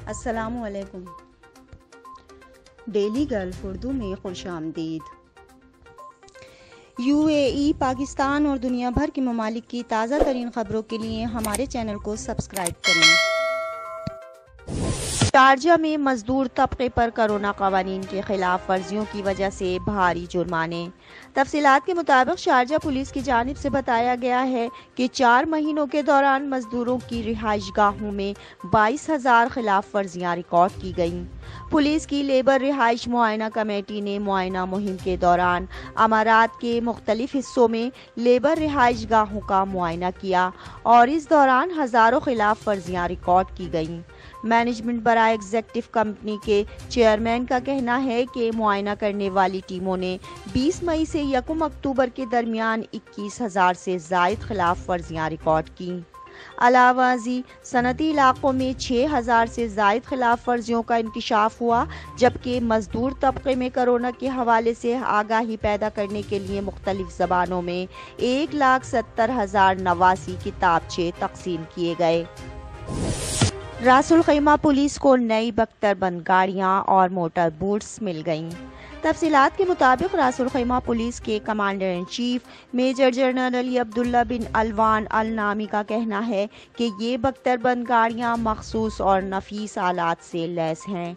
السلام علیکم۔ Daily golf Urdu میں خوش آمدید۔ UAE، پاکستان اور دنیا بھر کے ممالک کی تازہ ترین خبروں کے لیے ہمارے چینل کو سبسکرائب کریں۔ شارجہ میں مزدور طبقے پر کرونا قوانین کے خلاف ورزیوں کی وجہ سے بھاری جرمانے۔ تفصیلات کے مطابق شارجہ پولیس کی جانب سے بتایا گیا ہے کہ 4 مہینوں کے دوران مزدوروں کی رہائش گاہوں میں 22,000 خلاف ورزیاں ریکارڈ کی گئیں۔ پولیس کی لیبر رہائش معائنہ کمیٹی نے معائنہ مہم کے دوران امارات کے مختلف حصوں میں لیبر رہائش گاہوں کا معائنہ کیا اور اس دوران ہزاروں خلاف ورزیاں ریکارڈ کی گئیں۔ مینجمنٹ برائے ایگزیکٹو کمپنی کے چیئرمین کا کہنا ہے کہ معائنہ کرنے والی ٹیموں نے 20 مئی سے 1 اکتوبر کے درمیان 21,000 سے زائد خلاف ورزیاں ریکارڈ کیں۔ علاوہ ازیں صنعتی علاقوں میں 6,000 سے زائد خلاف ورزیوں کا انکشاف ہوا، جبکہ مزدور طبقے میں کرونا کے حوالے سے آگاہی پیدا کرنے کے لیے مختلف زبانوں میں 1,70,089 کتابچے تقسیم کیے گئے۔ راس الخیمہ پولیس کو نئی بختر بند گاڑیاں اور موٹر بوٹس مل گئیں۔ تفصیلات کے مطابق راس الخیمہ پولیس کے commander in chief major general Ali Abdullah bin Alwan Al Nami کا کہنا ہے کہ یہ بختر بند گاڑیاں مخصوص اور نفیس آلات سے لیس ہیں۔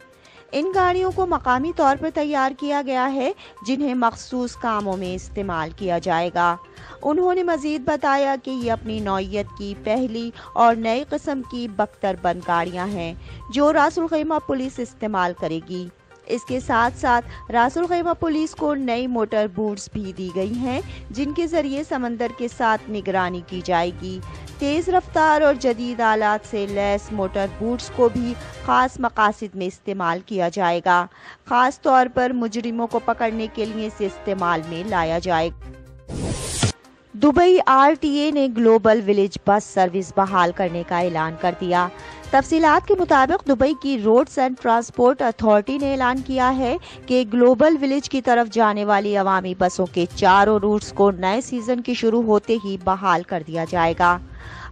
ان گاڑیوں کو مقامی طور پر تیار کیا گیا ہے، جنہیں مخصوص کاموں میں استعمال کیا جائے گا۔ انہوں نے مزید بتایا کہ یہ اپنی نوعیت کی پہلی اور نئی قسم کی بختر بند گاڑیاں ہیں جو راس الخیمہ پولیس استعمال کرے گی۔ اس کے ساتھ ساتھ راس الخیمہ پولیس کو نئی موٹر بوٹس بھی دی گئی ہیں، جن کے ذریعے سمندر کے ساتھ نگرانی کی جائے گی۔ تیز رفتار اور جدید آلات سے لیس موٹر بوٹس کو بھی خاص مقاصد میں استعمال کیا جائے گا، خاص طور پر مجرموں کو پکڑنے کے لیے اسے استعمال میں لایا جائے گا۔ دبئی RTA نے گلوبل ولیج بس سروس بحال کرنے کا اعلان کر دیا۔ تفصیلات کے مطابق دبئی کی روڈز اینڈ ٹرانسپورٹ اتھارٹی نے اعلان کیا ہے کہ گلوبل ولیج کی طرف جانے والی عوامی بسوں کے 4 روٹس کو نئے سیزن کی شروع ہوتے ہی بحال کر دیا جائے گا۔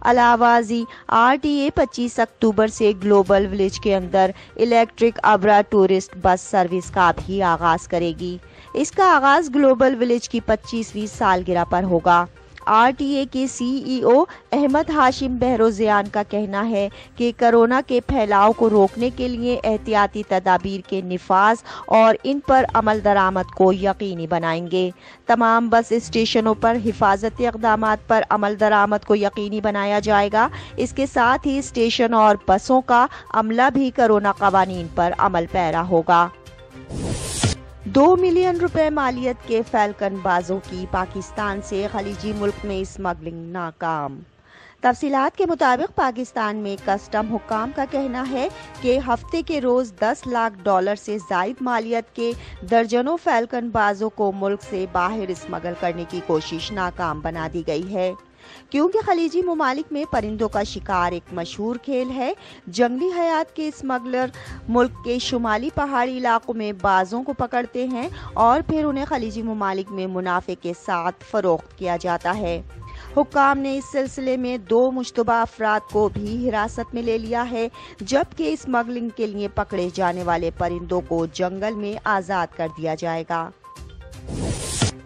علاوہ ازیں RTA 25 اکتوبر سے گلوبل ولیج کے اندر الیکٹرک ابرا ٹورسٹ بس سروس کا بھی آغاز کرے گی۔ اس کا آغاز گلوبل ولیج کی 25ویں سالگرہ پر ہوگا۔ RTA کے CEO احمد ہاشم بہروزیان کا کہنا ہے کہ کرونا کے پھیلاؤ کو روکنے کے لیے احتیاطی تدابیر کے نفاذ اور ان پر عمل درآمد کو یقینی بنائیں گے۔ تمام بس اسٹیشنوں پر حفاظتی اقدامات پر عمل درآمد کو یقینی بنایا جائے گا۔ اس کے ساتھ ہی اسٹیشن اور بسوں کا عملہ بھی کرونا قوانین پر عمل پیرا ہوگا۔ 2 ملین روپے مالیت کے فالکن بازوں کی پاکستان سے خلیجی ملک میں اسمگلنگ ناکام۔ تفصیلات کے مطابق پاکستان میں کسٹم حکام کا کہنا ہے کہ ہفتے کے روز $10 لاکھ سے زائد مالیت کے درجنوں فالکن بازوں کو ملک سے باہر اسمگل کرنے کی کوشش ناکام بنا دی گئی ہے۔ کیونکہ خلیجی ممالک میں پرندوں کا شکار ایک مشہور کھیل ہے، جنگلی حیات کے اسمگلر ملک کے شمالی پہاڑی علاقوں میں بازوں کو پکڑتے ہیں اور پھر انہیں خلیجی ممالک میں منافع کے ساتھ فروخت کیا جاتا ہے۔ حکام نے اس سلسلے میں 2 مشتبہ افراد کو بھی حراست میں لے لیا ہے، جبکہ اسمگلنگ کے لیے پکڑے جانے والے پرندوں کو جنگل میں آزاد کر دیا جائے گا۔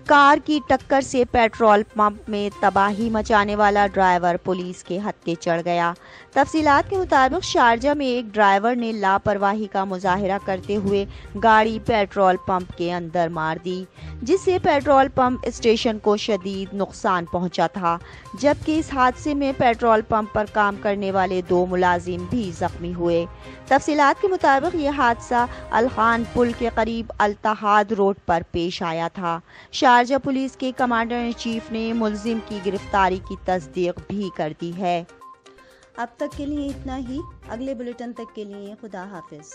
کار کی ٹکر سے پیٹرول پمپ میں تباہی مچانے والا ڈرائیور پولیس کے ہتھے چڑھ گیا۔ تفصیلات کے مطابق شارجہ میں ایک ڈرائیور نے لاپرواہی کا مظاہرہ کرتے ہوئے گاڑی پیٹرول پمپ کے اندر مار دی، جس سے پیٹرول پمپ اسٹیشن کو شدید نقصان پہنچا تھا، جبکہ اس حادثے میں پیٹرول پمپ پر کام کرنے والے 2 ملازم بھی زخمی ہوئے۔ تفصیلات کے مطابق یہ حادثہ الخان پل کے قریب الاتحاد روڈ پر پیش آیا تھا۔ شارجہ پولیس کے کمانڈر ان چیف نے ملزم کی گرفتاری کی تصدیق بھی کر دی ہے۔ اب تک کے لیے اتنا ہی، اگلے بلیٹن تک کے لیے خدا حافظ۔